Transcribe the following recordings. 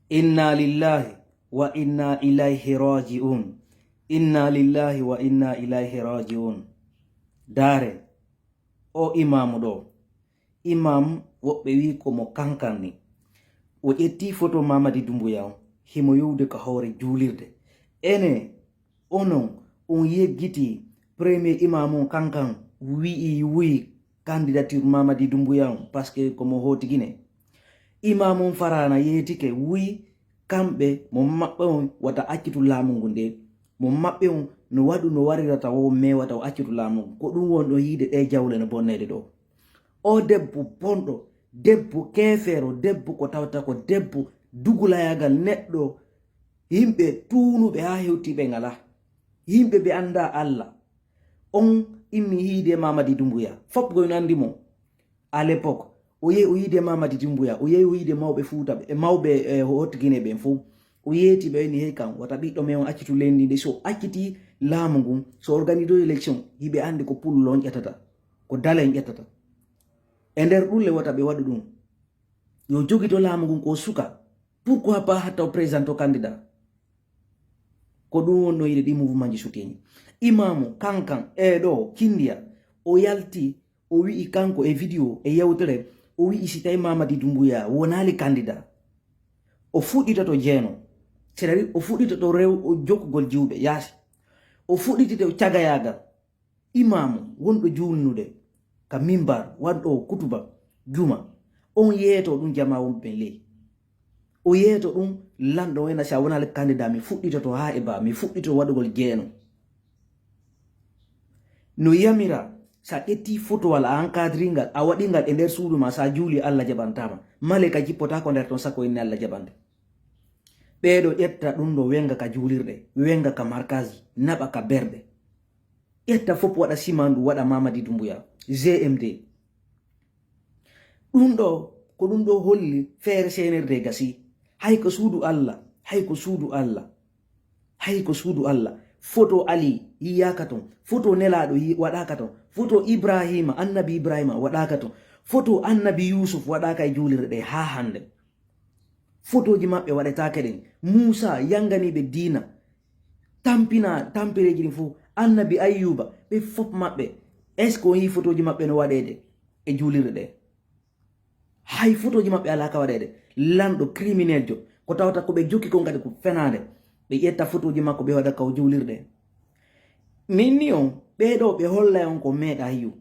Inna lillahi wa inna ilayhi raji'un. Inna lillahi wa inna ilayhi raji'un. Dare o imamu ɗo imam woɓɓe wi ko mo kankanni o ƴetti photo Mamadi Doumbouya on himo yewde ka hoore juulirde ene onon on yeggiti premier imam on kankan wi'i candidature Mamadi Doumbouya on par ce que komo hotigine imam on farana yetike wi kamɓe mo maɓɓe on wata accitu laamu ngu nde mo maɓɓe on no waɗu no warirata o mewata o accitu laamu ngu ko ɗum won ɗo yiide ɗe jawle no bonnede ɗo o debbo bonɗo debbo kefeero debbo ko tawta ko debbo dugulayagal neɗɗo yimɓe tuunuɓe ha hewtiɓe ngala yimɓe ɓe anda Allah on immi hiide Mamadi Doumbouya fop goyno andimo à l'époque o yehi o yiide Mamadi Doumbouya o yehi o yiide mawɓe Fuuta ɓe mawɓe Hotguine ɓen fof o yeeti ɓe ni hey kam wata ɓiɗɗo men on accitu lendi nde so acciti laamu ngun so organise élection hiɓe andi ko pullo on ƴettata ko dala en ƴettata e nder ɗulle wata ɓe waɗu ɗum yo jogito laamu ngun ko suka pourquoi pas hatta o président o candidat ko ɗum wonno yiɗe ɗi mouvement ji suteñi imamu kankan ɗo kindiya o yalti o wi'i kanko e vidéo e yewtere o wi'i si tawi Mamadi Doumbouya wonali candidat o fuɗɗita to jeeno c'est-à-dire o fuɗɗita to rew o jokkugol jiwɓe yaasi o fuɗɗitite o cagayagal imamu wonɗo julnude ka mimbar waɗɗo kutuba juma on yeeto ɗum jama wonɓe ley o yeeto ɗum lanɗo wayna sa wonali candidat mi fuɗɗita to ha e ba mi fuɗɗito waɗugol jeeno no yamira sa ƴetti photowal a encadringal a waɗingal e nder suudu ma sa juuli Allah jaɓantama maleka jippota ko nder ton sakko inni Allah jaɓante ɓeeɗo ƴetta ɗum ɗo wenga ka juulirɗe wenga ka markaji naɓa ka berɗe ƴetta fof waɗa simandu waɗa Mamadi Doumbouya GMD ɗum ɗo ko ɗum ɗo holli feere senerde gasi hay ko suudu Allah hay ko suudu Allah hay ko suudu Allah photo Ali yiyaka ton photo nelaɗo waɗaka ton photo Ibrahima annabi Ibrahima waɗaka ton photo annabi Yusuf waɗaka e juulirɗe ha hande photoji maɓɓe waɗetake ɗen Musa yanganiɓe dina tampireji ɗin fof annabi Ayyuba ɓe fof maɓɓe est ce que on yi photoji maɓɓe no waɗede e juulirɗe ɗe hay photoji maɓɓe ala ka waɗede lamɗo criminel jo ko tawata ko ɓe jokki kon kadi ko fenade ɓe ƴetta photoji makko ɓe waɗa kaw juulirɗe min ni on ɓeɗo ɓe hollay on ko meeɗa yiwu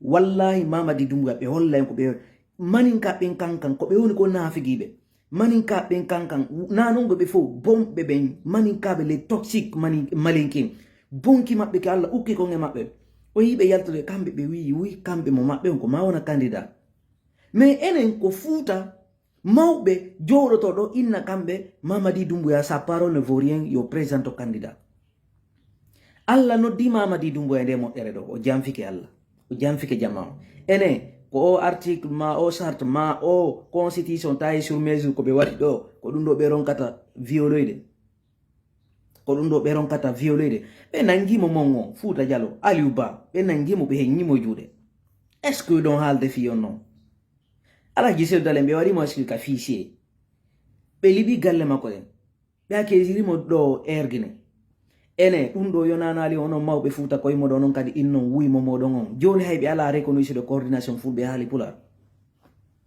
wallahi Mamadi Doumbouya ɓe hollay on ko ɓe maninka ɓen kankan ko ɓe woni ko naafigiɓe maninka ɓen kankan nanongo ɓe fof bomɓe ɓen maninkaɓe les toxique malinkin bonki maɓɓe ke Allah ukki kon e maɓɓe o yiɓe yaltude kamɓe ɓe wi kamɓe mo maɓɓe on ko ma wona candidat mais enen ko Fuuta mawɓe jowɗoto ɗo inna kamɓe Mamadi Doumbouya sa parole ne vaut rien yo présente candidat Allah noddi Mamadi Doumbouya nde moƴƴere ɗo o jamfike Allah o jamfike jama o ene ko o article ma o charte ma o constitution tawi sur mesure ko ɓe waɗi ɗo ko ɗum ɗo ɓe ronkata violoyde ko ɗum ɗo ɓe ronkata violoyde ɓe nangimo mon o Fouta Diallo Aliou Ba ɓe nangimo ɓe heññimo juuɗe est ce que ɗon haalde fiyon noon Alaji Seydou Dalein ɓe waɗimo inscrit ka fichier ɓe liɓi galle makko ɗen ɓe accusirimo ɗo erguine ene ɗum ɗo yonanali onon mawɓe Fouta koye moɗon onon kadi innon wuymo moɗon on joni hay ɓe ala reconnaissue de coordination fulɓe haali pular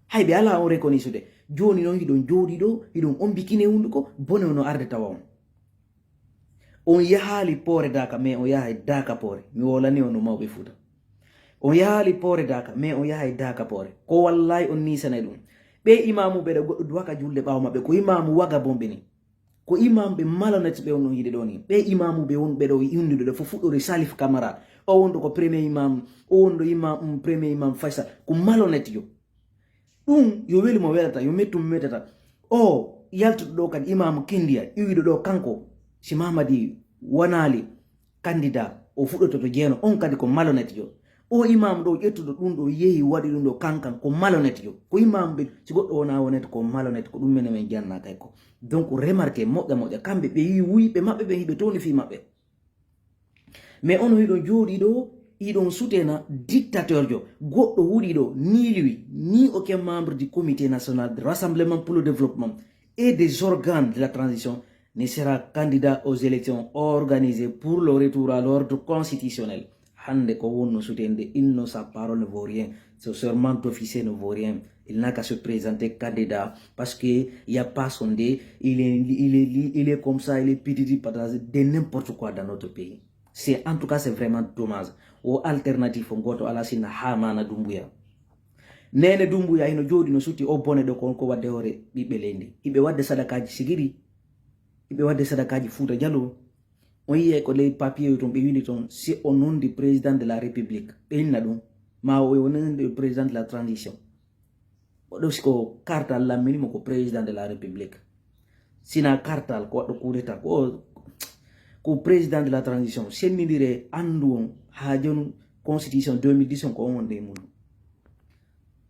hay ɓe ala on reconnaissue de joni noon hiɗon jooɗi ɗo hiɗon ombikine hunduko bone ono arde tawa on yahali poore Daka mais on yahay Daka poore mi wolani on no mawɓe Fouta on yahali poore Daka mais on yahay Daka poore ko wallahi on nisanay ɗum ɓe imamu ɓeɗa goɗɗo duwaka julde ɓawo maɓɓe ko imamu waga bomɓe ni ko imamu ɓe malhonnête ɓe on yiide ɗo ni ɓe imamu ɓe wonɓe ɗo inndude ɗo fof fuɗɗore Salif Camara o wonɗo ko premier imam o wonɗo imam premier imam Faysal ko malhonnête yo ɗum yo weli mo welata yo mettum metata o yaltuɗo ɗo kadi imamu Kindiya iwiɗo ɗo kanko si Mamadi wonali candidat o fuɗɗoto to jeeno on kadi ko malhonnête yo o imam ɗo ƴettuɗo ɗum ɗo yehi waɗi ɗum ɗo kankan ko malhonnête yo ko imam ɓe si goɗɗo wona wonete ko malhonnête ko ɗum mene men janna kay ko donc remarqué moƴƴa kamɓe ɓe yi wuyɓe maɓɓe ɓe hiɓe toni fi maɓɓe mais ono hiɗon jooɗi ɗo iɗon sutena dictateur jo goɗɗo wuɗi ɗo ni lui ni aucun membre du comité national de rassemblement pour le développement et des organes de la transition ne sera candidat aux élections organisées pour le retour à l'ordre constitutionnel. Hande ko wonno sutende, sa parole ne vaut rien, ce serment d'officier ne vaut rien. Il n'a qu'à se présenter candidat parce qu'il n'y a pas sondé, il est comme ça, il est petit patas de n'importe quoi dans notre pays. En tout cas, c'est vraiment dommage. Ou alternative, on goto ala sina hamana Doumbouya. Nene Doumbouya ino jodi no suti o bone do ko wadde hore bibbe lendi. Ibe wadde sadakaji sigiri. Ibe wadde sadakaji Fouta Jallow. On y ko les papiers ton be windi ton c'est au nom du président de la République. Be inna dum ma o nom du président de la transition. Odo ko cartal la minimo ko président de la République. Sina cartal ko do coup d'état ko président de la transition. Sen ni dire andu ha jonu constitution 2010 ko on de mun.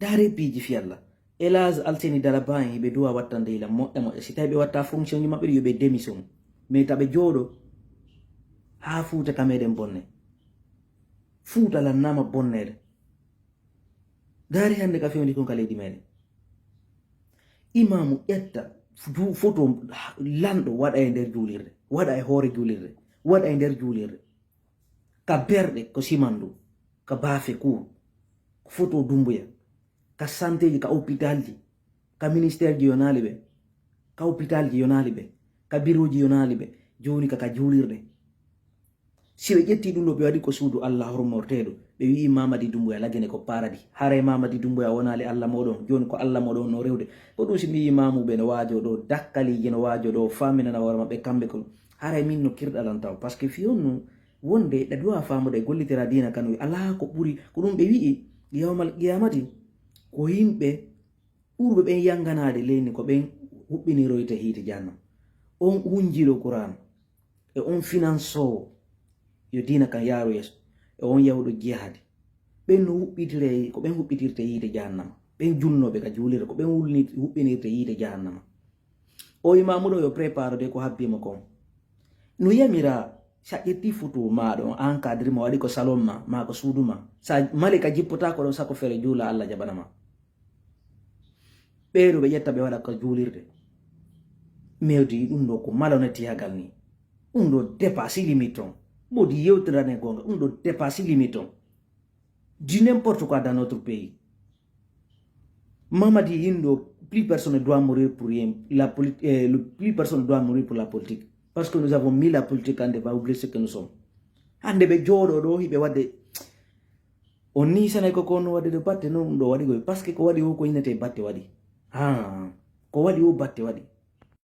Dare piji fialla. Elaz alteni dalaban be doa wattande la mo si tabe watta fonction ni mabbe yo be démission. Mais tabe jodo ha Fouta kameden bonne. Fouta la nama bonnede. Dari hande ka fewndi kon kale di mede. Imamu etta photo lando wada e der julirde, wada e hore julirde, wada e der julirde. Ka berde ko simandu, ka bafe ku photo Doumbouya, ka santé ka hôpital ji, ka ministère ji yonali be, ka hôpital ji yonali be, ka bureau ji yonali be, joni ka julirde. Si be jetti dum be wadi ko suudu Allah hormortedo be wi Mamadi Doumbouya lagene ko paradi hare Mamadi Doumbouya wonali Allah modon joni ko Allah modon no rewde bodum si mi mamu be no wajo do dakkali jeno wajo do famina na warma be kambe ko hare min no kirdalan taw parce que fionu wonde da duwa famude gollitira dina kanu Allah ko buri ko dum be wi yawmal qiyamati ko himbe urbe be yanganade leni ko ben hubbini royta hite jannam on unjilo Qur'an e on finanso yo dina kan yaro yeso e on yawdo jihadi ben no hubbitire ko ben hubbitirte yide jahannama ben junnobe ka julire ko ben wulni hubbinirte yide jahannama o imamudo yo prepare de ko habbima kon no yamira saketi futu maado an kadri mo wadi ko salomma ma ko suduma sa malika jippota ko do sako fere jula Allah jabanama beero be yetta be wada ko julirde mewdi dum do ko malonati yagal ni do dépasser limiton Modi yeutrane gonga, on doit dépasser limiton. Du n'importe quoi dans notre pays. Mamadi Indo, plus personne ne doit mourir pour rien. Plus personne ne doit mourir pour la politique. Parce que nous avons mis la politique en débat, oublier ce que nous sommes. Ande be jodo do hibe wade. Oni sana ko kono wade de batte no ndo wadi go parce que ko wadi ko inete batte wadi. Ko wadi o batte wadi.